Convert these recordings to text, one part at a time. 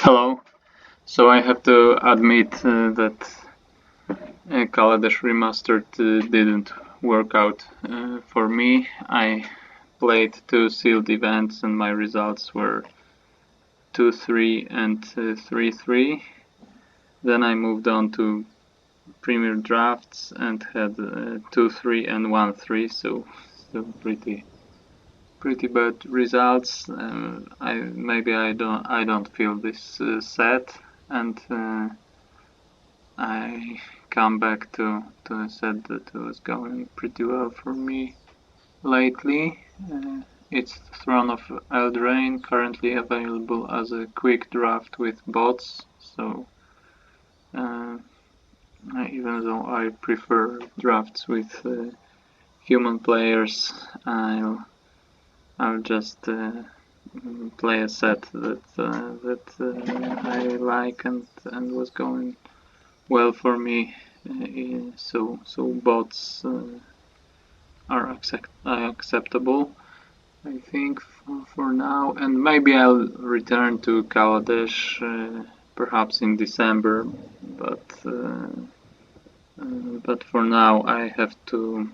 Hello. So I have to admit that Kaladesh Remastered didn't work out for me. I played two sealed events and my results were 2-3 and 3-3. Then I moved on to Premier Drafts and had 2-3 and 1-3, so pretty bad results. I don't feel this set, and I come back to a set that was going pretty well for me lately. It's Throne of Eldraine, currently available as a quick draft with bots, so uh, even though I prefer drafts with human players, I'll just play a set that I like and was going well for me. So bots are acceptable, I think, for now, and maybe I'll return to Kaladesh perhaps in December, but for now I have to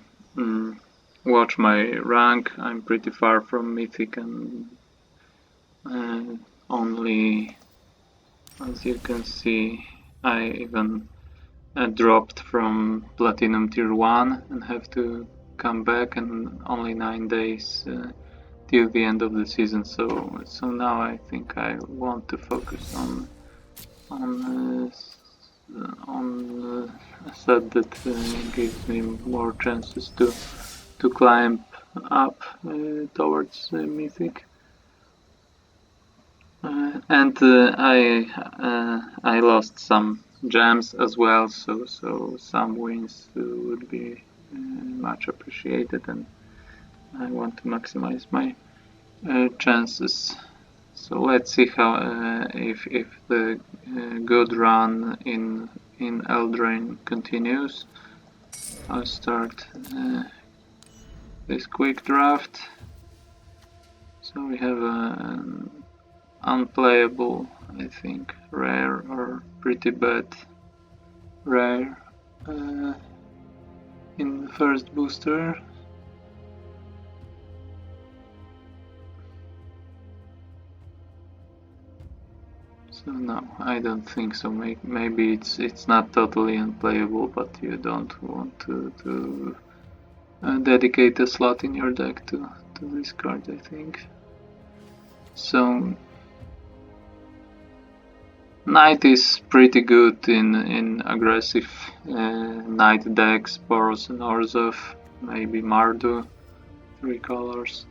watch my rank. I'm pretty far from Mythic and only, as you can see, I even dropped from Platinum Tier 1 and have to come back, and only 9 days till the end of the season, so now I think I want to focus on a set that gives me more chances to climb up towards Mythic. And I lost some gems as well, so some wins would be much appreciated, and I want to maximize my chances. So let's see how if the good run in Eldraine continues. I'll start this quick draft. So we have an unplayable, I think, rare or pretty bad rare in the first booster. So no, I don't think so. Maybe it's not totally unplayable, but you don't want to dedicate a slot in your deck to this card, I think. So Knight is pretty good in aggressive Knight decks, Boros and Orzhov, maybe Mardu, 3 colors.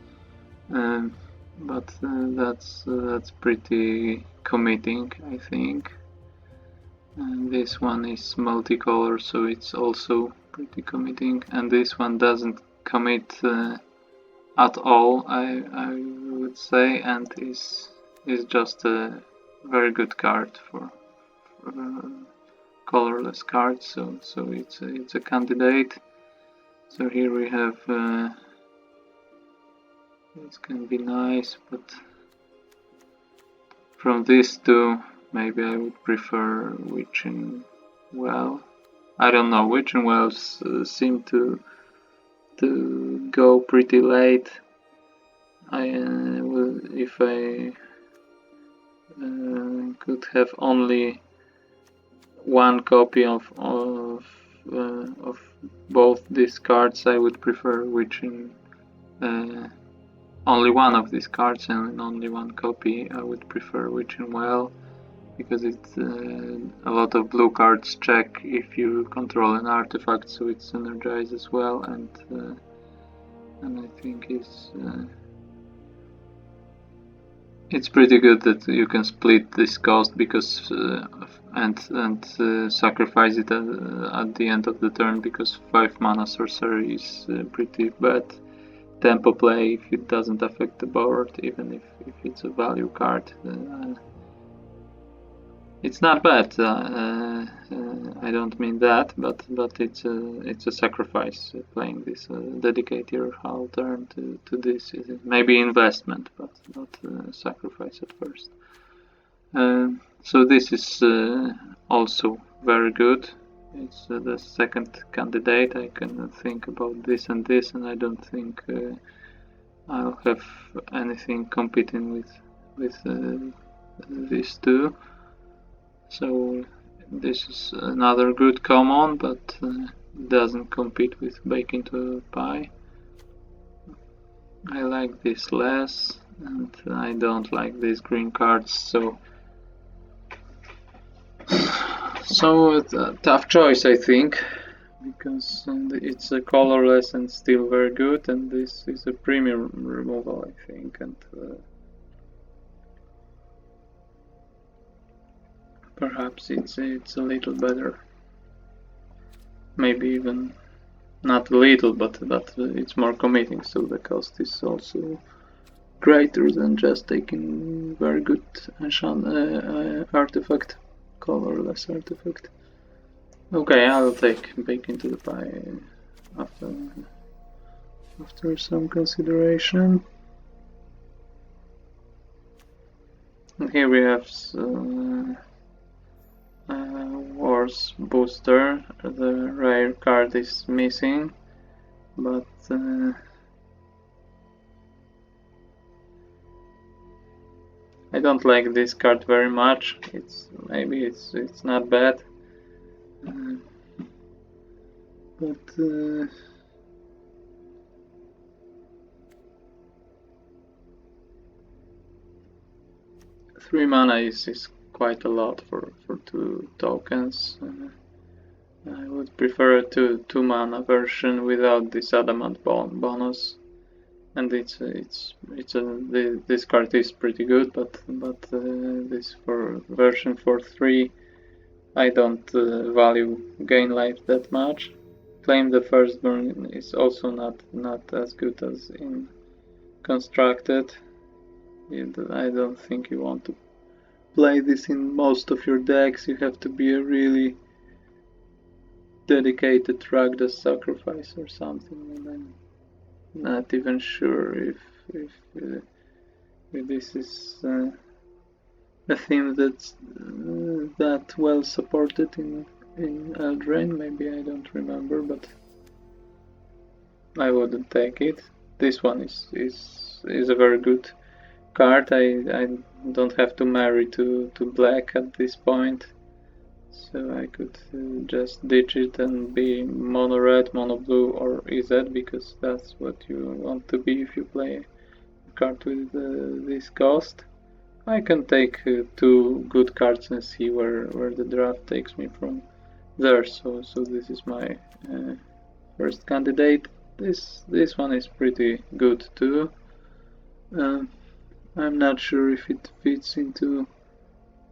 But that's pretty committing, I think. And this one is multicolor, so it's also pretty committing. And this one doesn't commit at all, I would say, and is just a very good card for colorless cards. So it's a candidate. So here we have. This can be nice, but from these two, maybe I would prefer Witching Well. I don't know, Witching Wells seem to go pretty late. If I could have only one copy of both these cards, I would prefer Witching. Only one of these cards and only one copy, I would prefer Witching Well, because it's a lot of blue cards check if you control an artifact, so it synergizes as well, and I think it's pretty good that you can split this cost because and sacrifice it at the end of the turn, because 5 mana sorcery is pretty bad tempo play if it doesn't affect the board, even if it's a value card. It's not bad. I don't mean that, but it's a sacrifice playing this. Dedicate your whole turn to this. Maybe investment, but not sacrifice at first. So this is also very good. It's the second candidate. I can think about this and this, and I don't think I'll have anything competing with these two. So this is another good common, but doesn't compete with Bake into a Pie. I like this less, and I don't like these green cards, so a tough choice, I think, because it's a colorless and still very good, and this is a premium removal, I think, and perhaps it's a little better, maybe even not a little, but it's more committing, so the cost is also greater than just taking very good artifact, colorless artifact. Okay, I'll take Bake into the Pie after some consideration. And here we have Wars Booster. The rare card is missing, but I don't like this card very much. Maybe it's not bad, but 3 mana is quite a lot for 2 tokens. I would prefer a 2 mana version without this adamant bonus. And this card is pretty good, but this version for 3, I don't value gain life that much. Claim the Firstborn is also not as good as in Constructed. I don't think you want to play this in most of your decks. You have to be a really dedicated Ragdos Sacrifice or something, and I'm not even sure if this is a theme that's that well supported in Eldraine. Maybe, I don't remember, but I wouldn't take it. This one is a very good card. I don't have to marry to black at this point, so I could just ditch it and be mono red, mono blue, or EZ, because that's what you want to be if you play a card with this cost. I can take 2 good cards and see where the draft takes me from there. So this is my first candidate. This one is pretty good too. I'm not sure if it fits into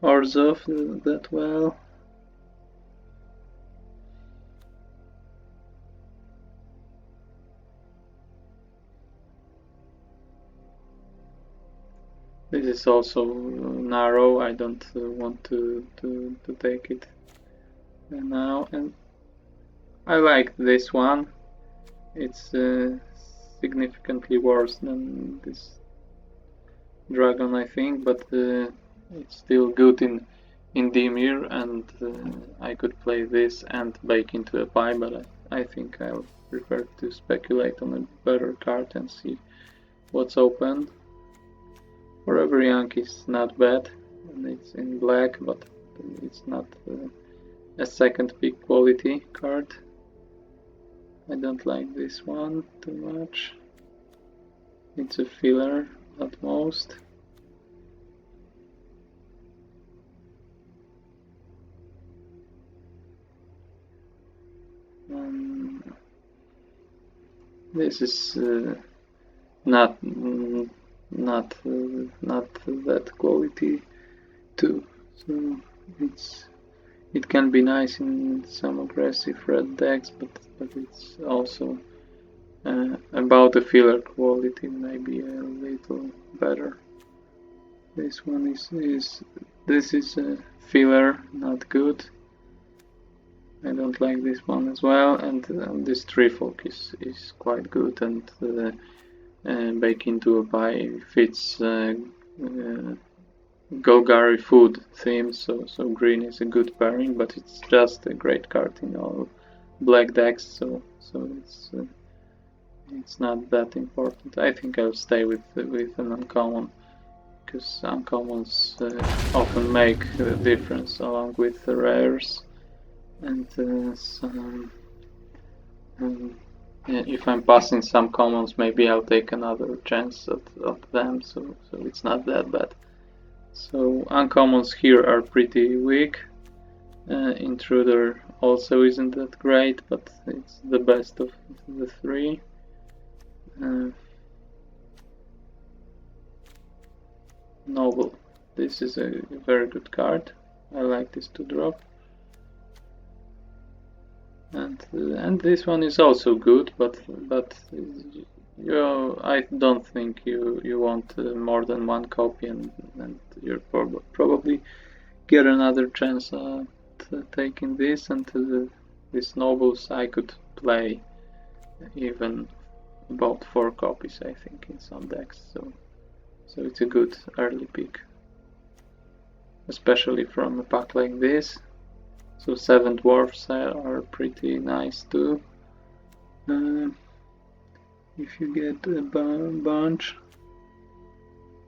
Orzhov that well. This is also narrow. I don't want to take it now, and I like this one. It's significantly worse than this dragon, I think, but it's still good in Dimir, and I could play this and Bake into a Pie, but I think I'll prefer to speculate on a better card and see what's open. Forever Young is not bad, and it's in black, but it's not a second pick quality card. I don't like this one too much. It's a filler at most. This is not that quality too. So it can be nice in some aggressive red decks, but it's also about the filler quality, maybe a little better. This one is a filler, not good. I don't like this one as well, and this Trifolk is quite good, and Bake into a Pie fits Golgari food theme, so green is a good pairing, but it's just a great card in all black decks, so it's not that important. I think I'll stay with an uncommon, because uncommons often make a difference along with the rares, and if I'm passing some commons, maybe I'll take another chance at them, so it's not that bad. So uncommons here are pretty weak. Intruder also isn't that great, but it's the best of the three. Noble. This is a very good card. I like this 2-drop. And this one is also good, but I don't think you want more than one copy, and you're probably get another chance at taking this, and these nobles I could play even about 4 copies, I think, in some decks, so it's a good early pick, especially from a pack like this. So 7 dwarfs are pretty nice too. If you get a bunch,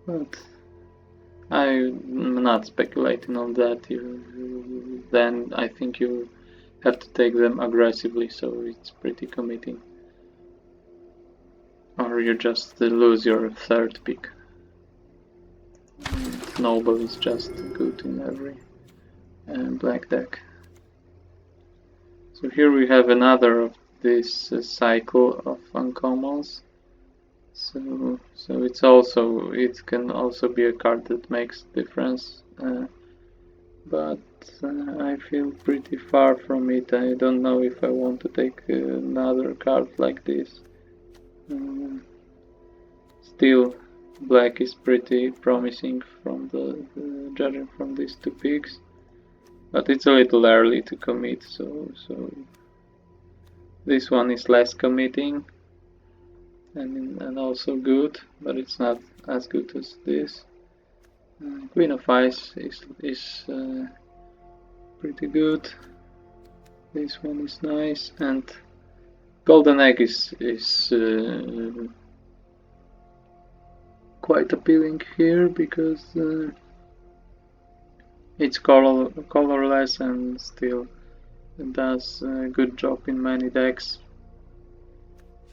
but I'm not speculating on that. Then I think you have to take them aggressively, so it's pretty committing. Or you just lose your 3rd pick. Noble is just good in every black deck. So here we have another of this cycle of uncommons. So it can also be a card that makes difference, but I feel pretty far from it. I don't know if I want to take another card like this. Still, black is pretty promising from judging from these 2 picks. But it's a little early to commit, so this one is less committing and also good, but it's not as good as this. Queen of Ice is pretty good. This one is nice, and Golden Egg is quite appealing here because it's colorless and still does a good job in many decks.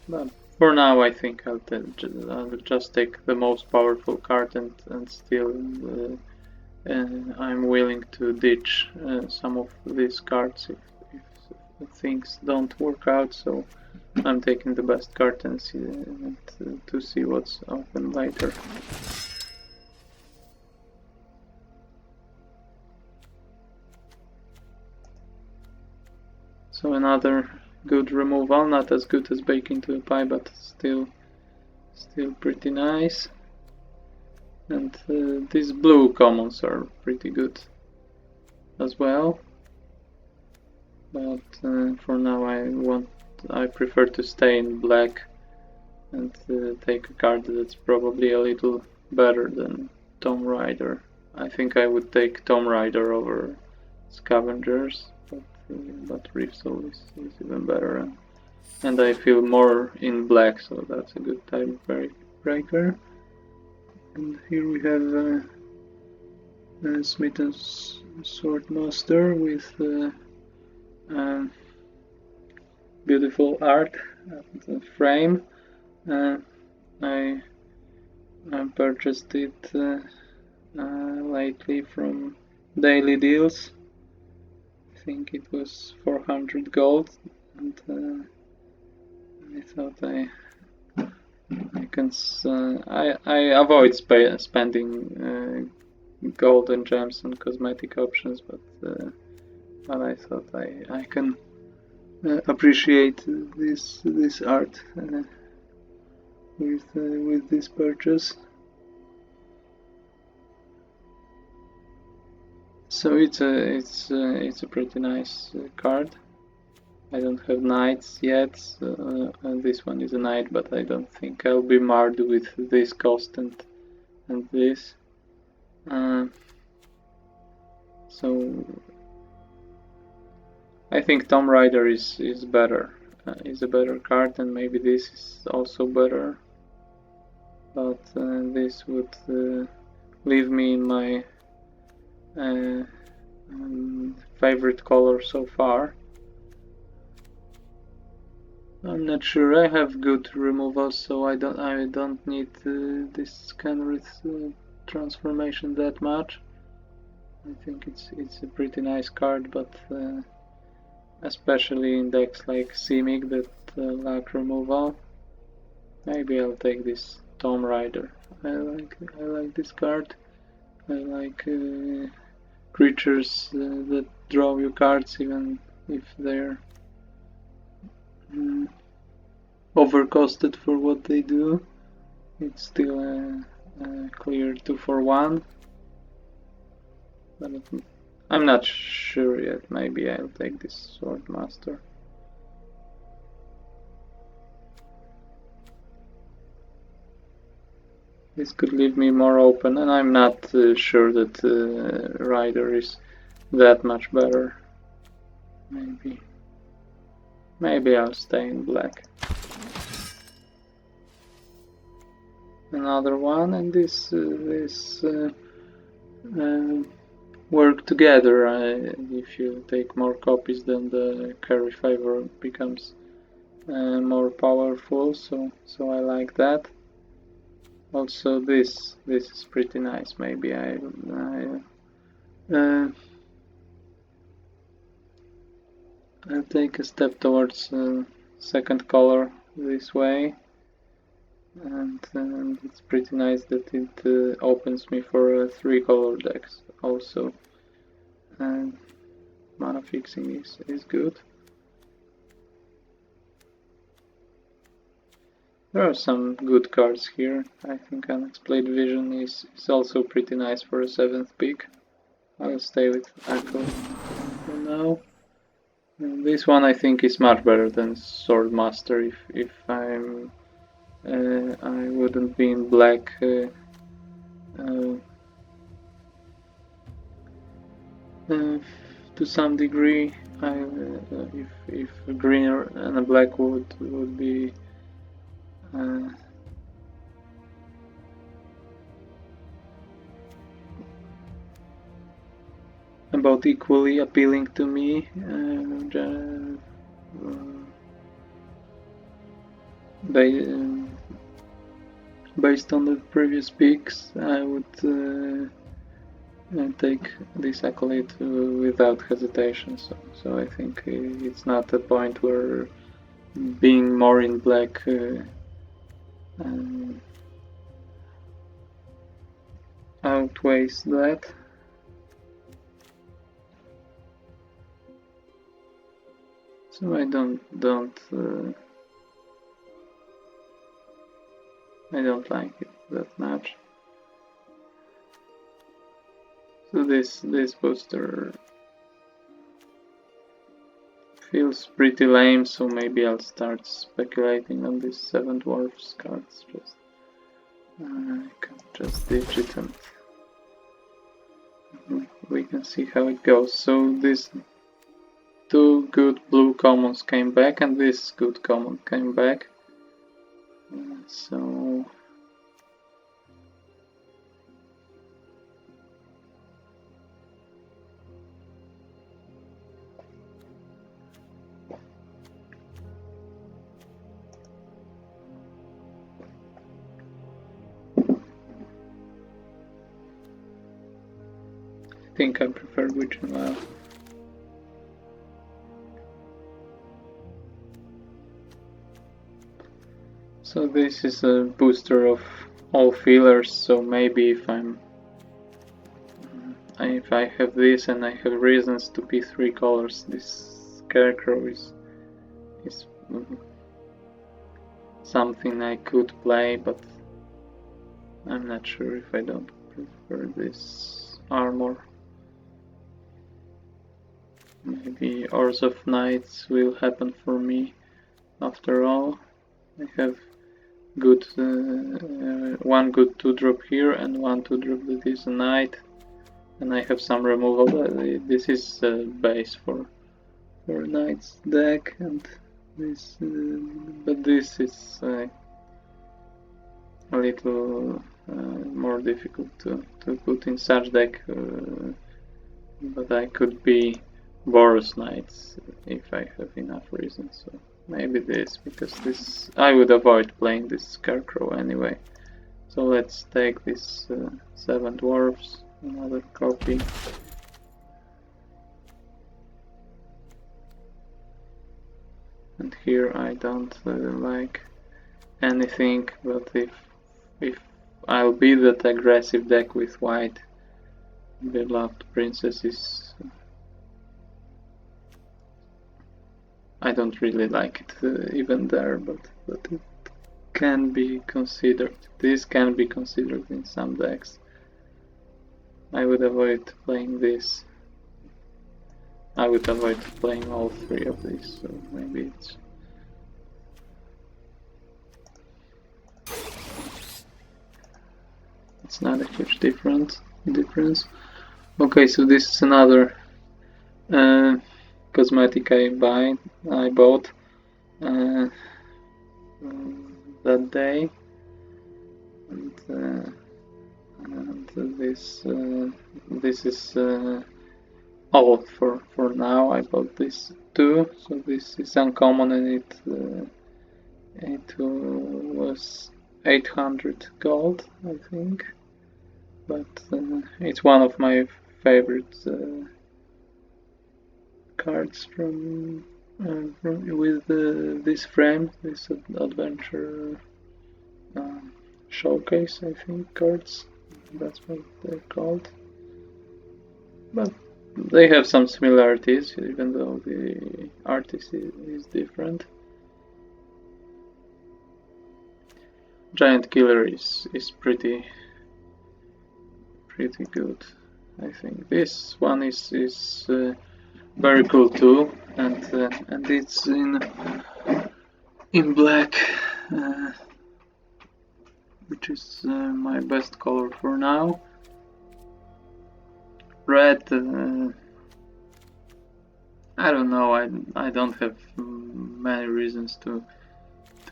But for now I think I'll just take the most powerful card, and still I'm willing to ditch some of these cards if things don't work out, so I'm taking the best card and to see what's open later. So another good removal, not as good as Bake into a Pie, but still pretty nice. And these blue commons are pretty good as well. But for now I prefer to stay in black and take a card that's probably a little better than Tomb Raider. I think I would take Tomb Raider over Scavengers, but Reef Soul is even better, and I feel more in black, so that's a good time breaker. And here we have Smith's Swordmaster with beautiful art and frame. I purchased it lately from Daily Deals. I think it was 400 gold, and I thought I avoid spending gold and gems on cosmetic options, but I thought I can appreciate this art with this purchase. So it's a pretty nice card. I don't have knights yet, and this one is a knight, but I don't think I'll be marred with this cost and this. So I think Tomb Raider is better. Is a better card, and maybe this is also better. But this would leave me in my favorite color so far. I'm not sure. I have good removals, so I don't need this Kenrith transformation that much. I think it's a pretty nice card, but especially in decks like Simic that lack removal, maybe I'll take this Tomb Raider. I like this card. I like creatures that draw you cards even if they're overcosted for what they do. It's still a clear 2 for 1. But I'm not sure yet. Maybe I'll take this Swordmaster. This could leave me more open, and I'm not sure that Rider is that much better. Maybe I'll stay in black. Another one, and this work together. If you take more copies, then the carry favor becomes more powerful. So I like that. Also, this is pretty nice. Maybe I'll take a step towards second color this way, and it's pretty nice that it opens me for 3 color decks also. And mana fixing is good. There are some good cards here. I think Unexplained Vision is also pretty nice for a 7th pick. I'll stay with Echo for now. And this one I think is much better than Swordmaster. If I wouldn't be in black to some degree. If a green and a black would be about equally appealing to me, based on the previous picks, I would take this Acolyte without hesitation. So I think it's not a point where being more in black outweighs that. So I don't like it that much. So this booster feels pretty lame, so maybe I'll start speculating on these 7 dwarfs cards. I can just ditch it and we can see how it goes. So these 2 good blue commons came back, and this good common came back. So I think I prefer Witch and Wow. So this is a booster of all fillers, so maybe if I have this and I have reasons to be 3 colors, this Scarecrow is something I could play, but I'm not sure if I don't prefer this armor. Maybe Oars of Knights will happen for me after all. I have good one good 2-drop here and one 2-drop that is a knight. and I have some removal. This is base for a knight's deck, and this, but this is a little more difficult to put in such deck. But I could be Boros Knights if I have enough reasons. So maybe this, because this I would avoid playing this Scarecrow anyway. So let's take this 7 dwarfs, another copy. And here I don't like anything, but if I'll be that aggressive deck with white, Beloved Princess is... I don't really like it even there, but it can be considered. This can be considered in some decks. I would avoid playing this. I would avoid playing all 3 of these, so maybe it's not a huge difference. Okay, so this is another cosmetic I bought that day, and this is all for now. I bought this too, so this is uncommon, and it was 800 gold, I think, but it's one of my favorite cards from with this frame, this adventure showcase, I think, cards. That's what they're called. But they have some similarities, even though the artist is different. Giant Killer is pretty good, I think. This one is very cool too, and it's in black, which is my best color for now. Red, I don't know. I don't have many reasons to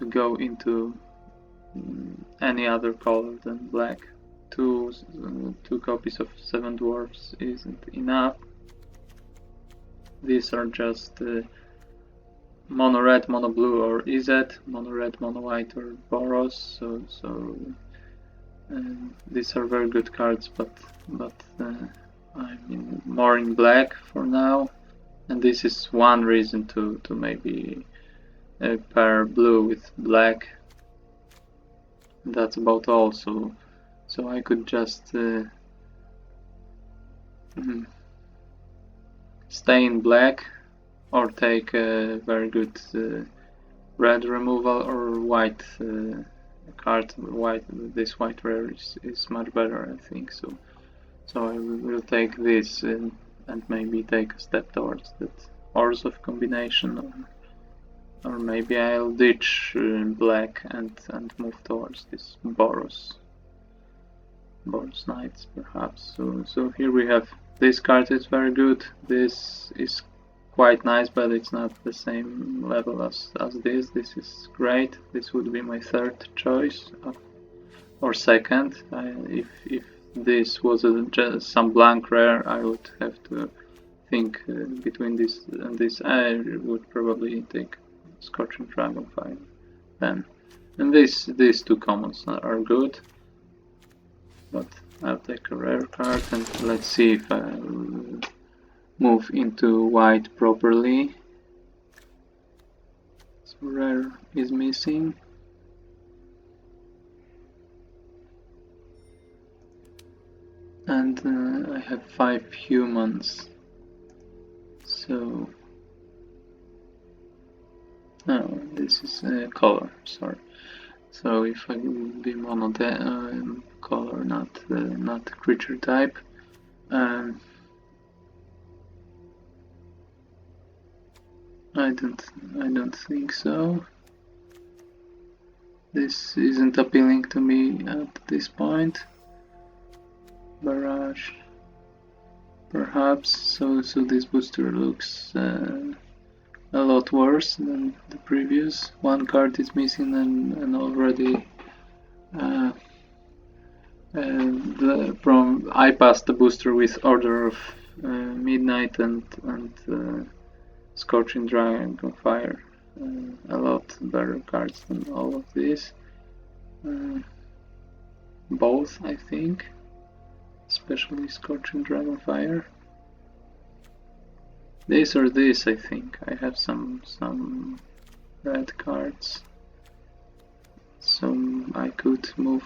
go into any other color than black. Two copies of 7 dwarfs isn't enough. These are just mono red, mono blue, or EZ, mono red, mono white, or Boros. So these are very good cards, but I'm more in black for now, and this is one reason to maybe pair blue with black. That's about all. So I could just stay in black, or take a very good red removal, or white card. This white rare is much better, I think. So I will take this and maybe take a step towards that Orzhov combination, or maybe I'll ditch black and move towards this Boros Knights, perhaps. So here we have this card. Is very good. This is quite nice, but it's not the same level as this. This is great. This would be my third choice, or second. If this was just some blank rare, I would have to think between this and this. I would probably take Scorching Dragonfire then. And these 2 commons are good, but I'll take a rare card, and let's see if I'll move into white properly. So rare is missing. And I have 5 humans. So no, this is color, sorry. So if I would be mono color, not creature type. I don't think so. This isn't appealing to me at this point. Barrage. perhaps. So this booster looks a lot worse than the previous. One card is missing and already I passed the booster with Order of Midnight and Scorching Dragonfire. A lot better cards than all of these. Both, I think, especially Scorching Dragonfire. This or this, I think. I have some red cards, so I could move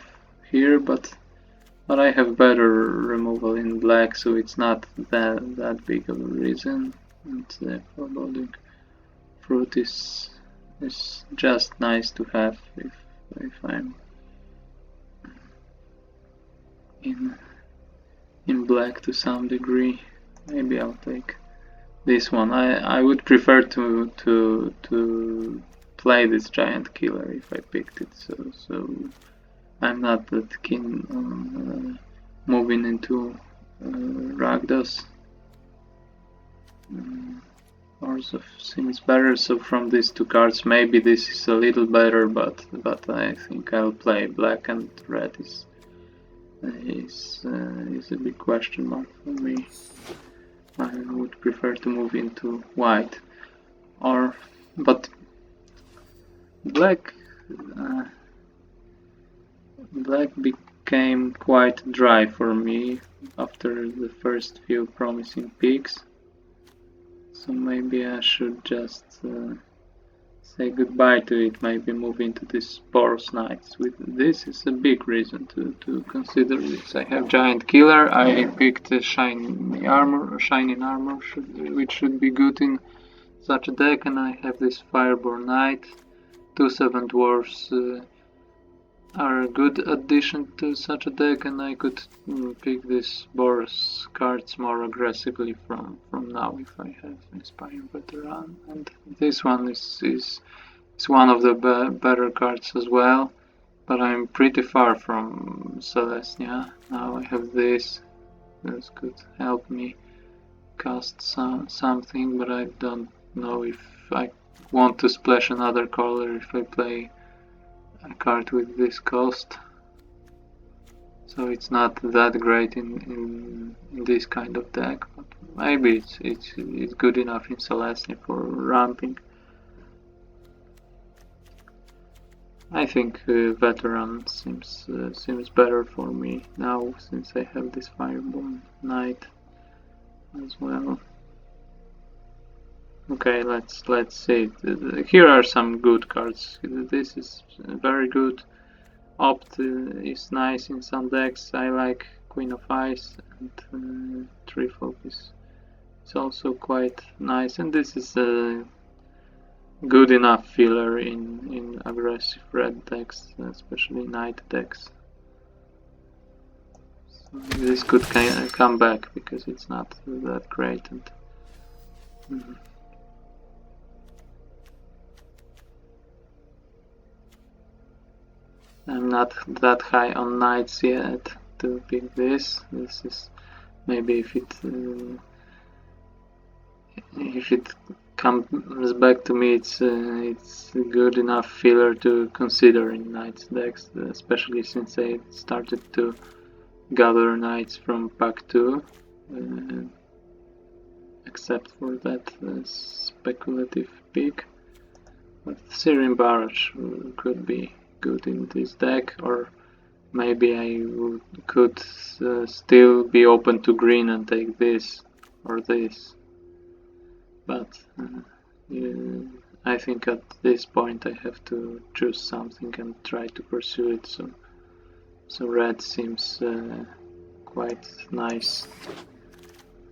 here, but I have better removal in black, so it's not that big of a reason. And the Foreboding Fruit is just nice to have if I'm in black to some degree. Maybe I'll take this one. I would prefer to play this giant killer if I picked it, so I'm not that keen on moving into Rakdos. Orzhov seems better, so from these two cards maybe this is a little better, but I think I'll play black, and red is a big question mark for me. I would prefer to move into white, but black became quite dry for me after the first few promising picks, so maybe I should just say goodbye to it, maybe move into this Boros Knights. This is a big reason to consider this. I have Giant Killer, I picked a Shining Armor, which should be good in such a deck, and I have this Fireborn Knight. 2/7 Dwarfs are a good addition to such a deck, and I could pick these Boros cards more aggressively from now if I have Inspiring Veteran. And this one is one of the better cards as well, but I'm pretty far from Celestia. Now I have this could help me cast something, but I don't know if I want to splash another color if I play a card with this cost, so it's not that great in this kind of deck, but maybe it's good enough in Celestia for ramping. I think Veteran seems better for me now, since I have this Fireborn Knight as well. Okay, let's see. Here are some good cards. This is very good. Opt is nice in some decks. I like Queen of Ice, and Treefolk is also quite nice. And this is a good enough filler in aggressive red decks, especially night decks. So this could come back because it's not that great. And I'm not that high on knights yet to pick this. This is maybe if it comes back to me, it's a good enough filler to consider in knights decks, especially since I started to gather knights from pack 2, except for that speculative pick. But Searing Barrage could be good in this deck, or maybe I could still be open to green and take this or this, but I think at this point I have to choose something and try to pursue it, so red seems quite nice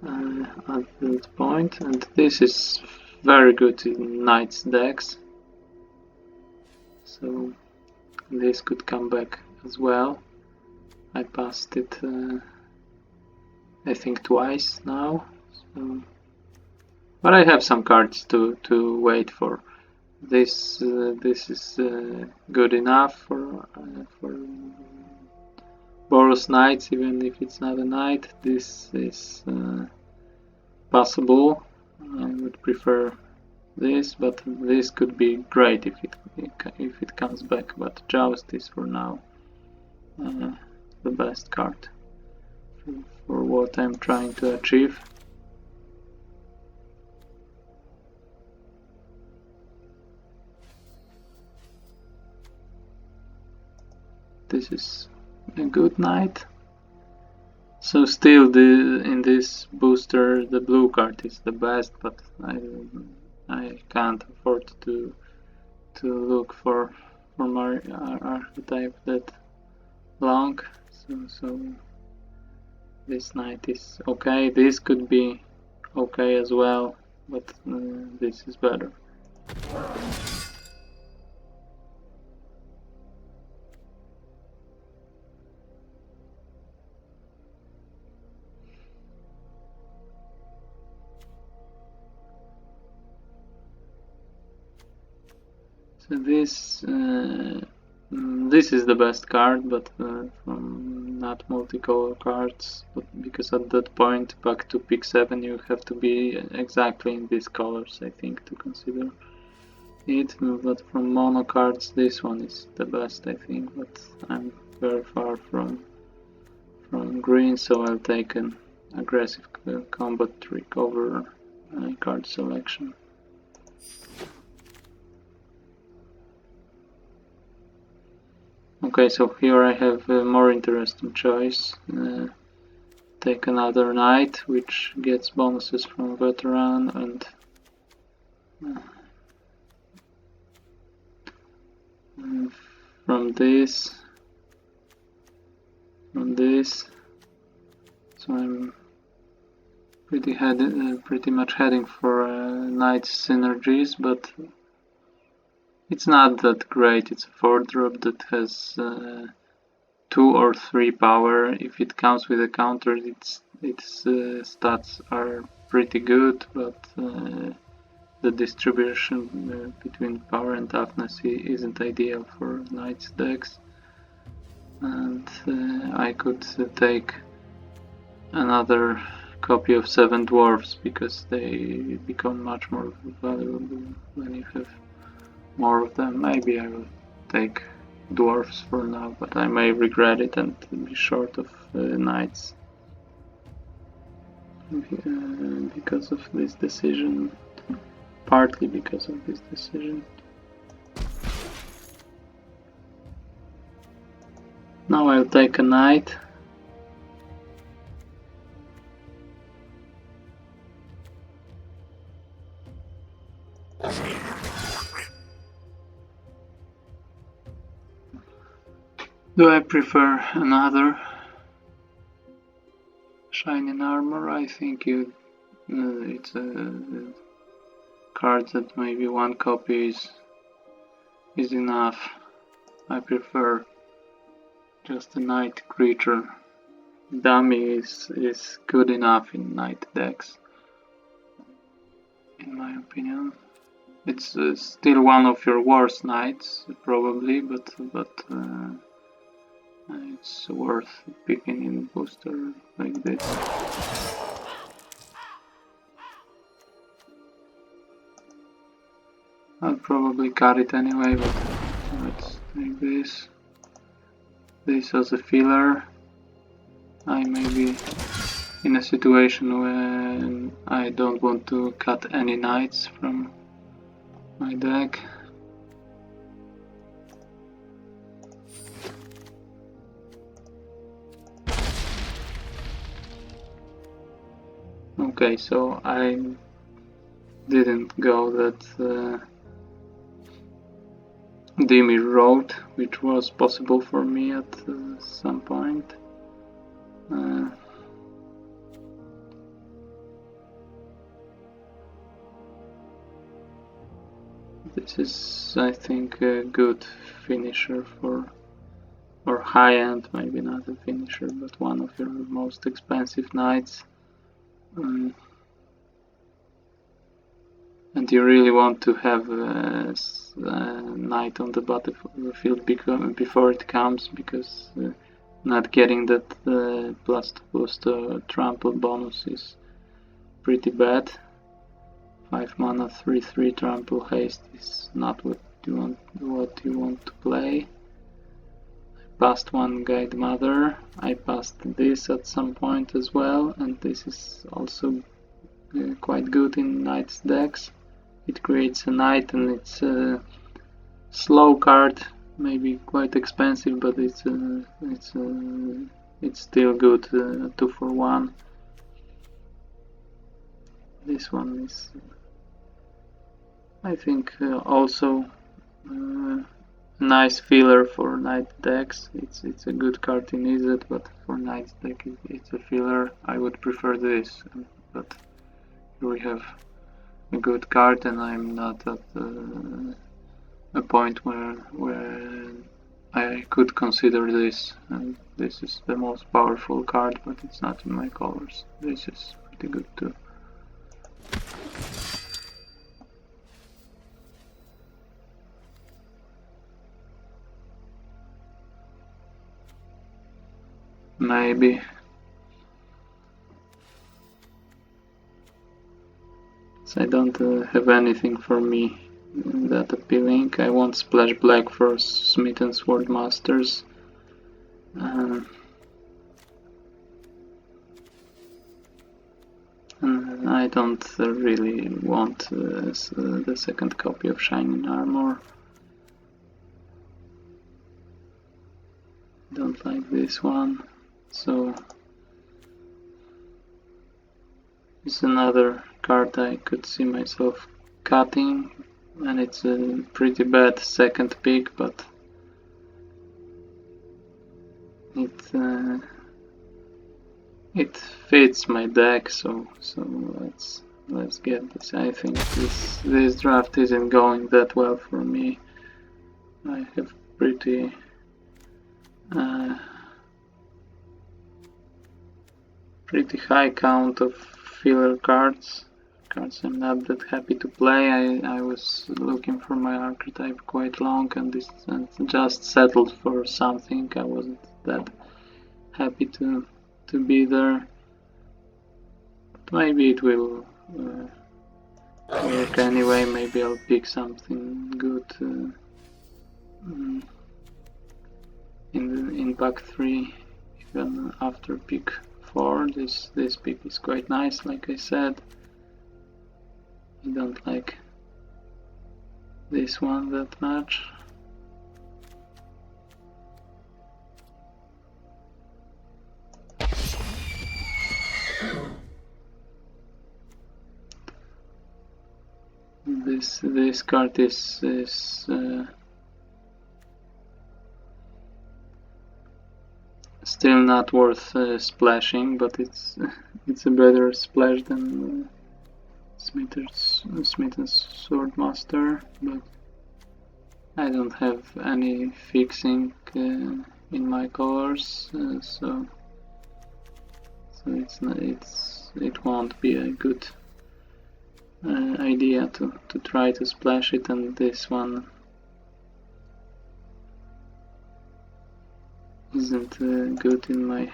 at this point, and this is very good in knights decks, so this could come back as well. I passed it I think twice now, so, but I have some cards to wait for. This is good enough for Boros Knights, even if it's not a knight. This is possible. I would prefer this, but this could be great if it comes back. But Joust is for now the best card for what I'm trying to achieve. This is a good knight. So still in this booster the blue card is the best, but I can't afford to look for my archetype that long. So this knight is okay. This could be okay as well, but this is better. So this is the best card, but from not multicolor cards, but because at that point back to pick 7 you have to be exactly in these colors, I think, to consider it. But from mono cards this one is the best, I think, but I'm very far from green, so I'll take an aggressive combat trick over card selection. Okay, so here I have a more interesting choice. Take another knight, which gets bonuses from veteran, and from this, so I'm pretty much heading for knight synergies, but it's not that great. It's a 4-drop that has 2 or 3 power. If it comes with a counter, its stats are pretty good, but the distribution between power and toughness isn't ideal for knights decks. And I could take another copy of 7 dwarfs because they become much more valuable when you have more of them. Maybe I will take dwarfs for now, but I may regret it and be short of knights because of this decision, partly because of this decision. Now I'll take a knight. Do I prefer another shining armor? I think it's a card that maybe 1 copy is enough. I prefer just a knight creature. Dummy is good enough in knight decks, in my opinion. It's still one of your worst knights, probably, but it's worth picking in booster like this. I'll probably cut it anyway, but let's take this. This as a filler. I may be in a situation when I don't want to cut any knights from my deck. Okay, so I didn't go that Dimir road, which was possible for me at some point. This is, I think, a good finisher or high-end, maybe not a finisher, but one of your most expensive knights. And you really want to have a knight on the battlefield before it comes, because not getting that plus trample bonus is pretty bad. 5 mana 3/3 trample haste is not what you want to play. I passed one Guide Mother. I passed this at some point as well, and this is also quite good in Knight's decks. It creates a Knight and it's a slow card, maybe quite expensive, but it's still good. 2 for 1. This one is, I think, also a nice filler for Knight decks. It's a good card in Izzet, but for Knight's deck it's a filler. I would prefer this, but here we have a good card, and I'm not at a point where I could consider this. And this is the most powerful card, but it's not in my colors. This is pretty good too. Maybe. So I don't have anything for me that appealing. I want Splash Black for Smitten Sword Masters. I don't really want the second copy of Shining Armor. Don't like this one, so it's another card I could see myself cutting, and it's a pretty bad second pick, but it fits my deck, so let's get this. I think this draft isn't going that well for me. I have pretty high count of filler cards I'm not that happy to play. I was looking for my archetype quite long, and this just settled for something. I wasn't that happy to be there, but maybe it will work anyway. Maybe I'll pick something good in pack 3, even after pick 4. This pick is quite nice, like I said. I don't like this one that much. This card is still not worth splashing, but it's a better splash than Smith's Swordmaster. But I don't have any fixing in my colors, so it won't be a good idea to try to splash it, and this one isn't good in my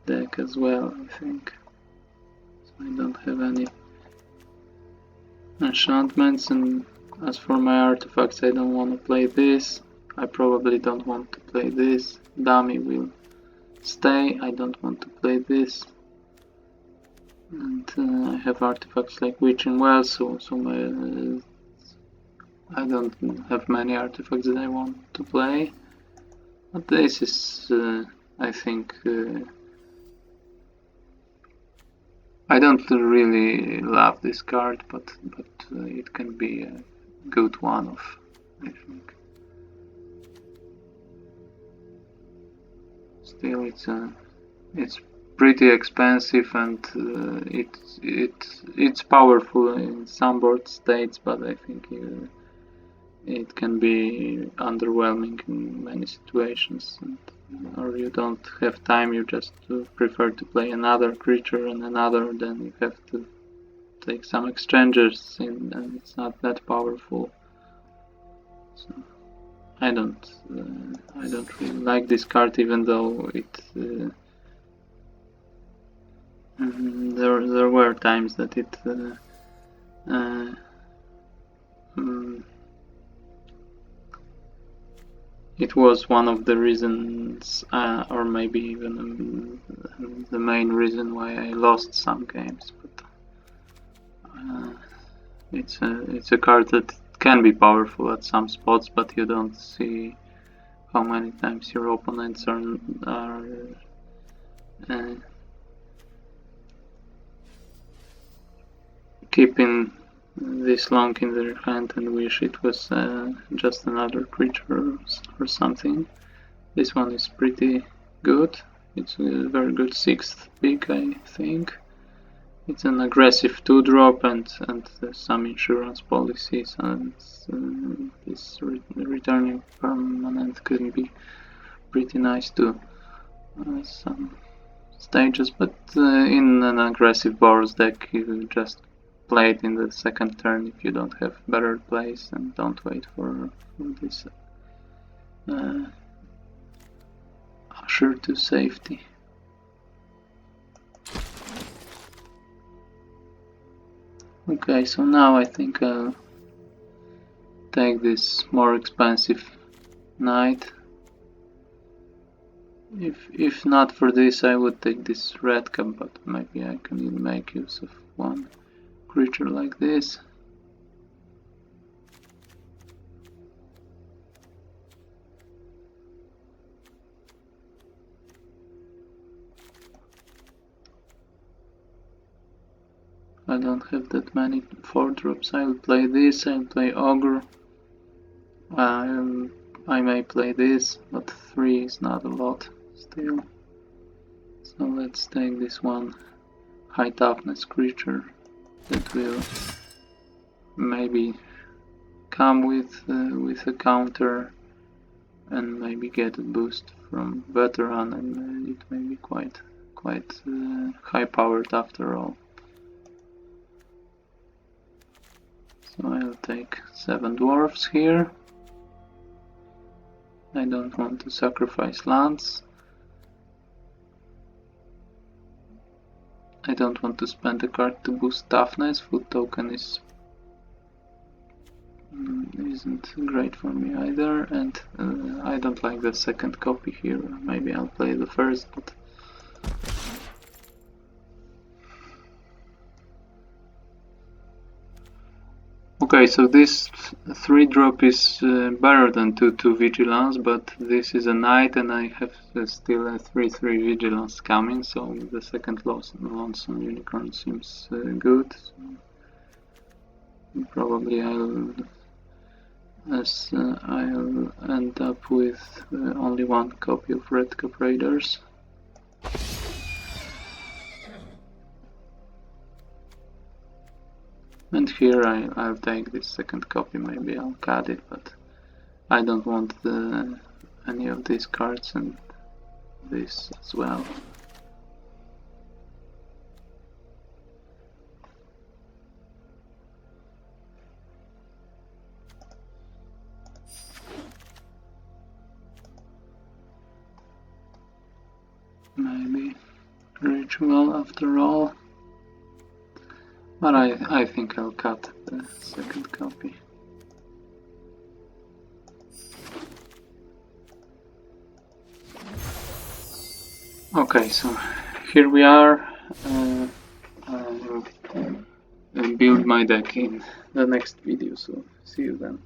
deck as well, I think. So I don't have any enchantments, and as for my artifacts, I don't want to play this. I probably don't want to play this. Dummy will stay. I don't want to play this. And I have artifacts like Witching Well, so I don't have many artifacts that I want to play. But this is, I think, I don't really love this card, but it can be a good one-off, I think. Still, it's pretty expensive, and it's powerful in some board states, but I think it can be underwhelming in many situations, or you don't have time, you just prefer to play another creature and another, then you have to take some exchanges in, and it's not that powerful. So I don't really like this card, even though There were times that it it was one of the reasons, or maybe even the main reason why I lost some games. But it's a card that can be powerful at some spots, but you don't see how many times your opponents are keeping this long in their hand and wish it was just another creature or something. This one is pretty good. It's a very good 6th pick, I think. It's an aggressive 2-drop and some insurance policies, and this returning permanent can be pretty nice too. Some stages, but in an aggressive Boros deck you just play it in the second turn if you don't have better plays, and don't wait for this usher to safety. Okay, so now I think I'll take this more expensive knight. If not for this, I would take this red cap, but maybe I can make use of one creature like this. I don't have that many 4-drops. I'll play this, I'll play Ogre. I may play this, but 3 is not a lot still. So let's take this one high toughness creature that will maybe come with a counter and maybe get a boost from veteran, and it may be quite high powered after all. So I'll take 7 dwarfs here. I don't want to sacrifice lands. I don't want to spend a card to boost toughness. Food token isn't great for me either, and I don't like the second copy here. Maybe I'll play the first, but okay, so this 3-drop is better than 2/2 vigilance, but this is a knight and I have still a 3/3 vigilance coming, so the second lonesome unicorn seems good. So probably I'll end up with only one copy of Red Cap Raiders. And here I'll take this second copy, maybe I'll cut it, but I don't want any of these cards and this as well. Maybe ritual after all. But I think I'll cut the second copy. Okay, so here we are. I'll build my deck in the next video, so see you then.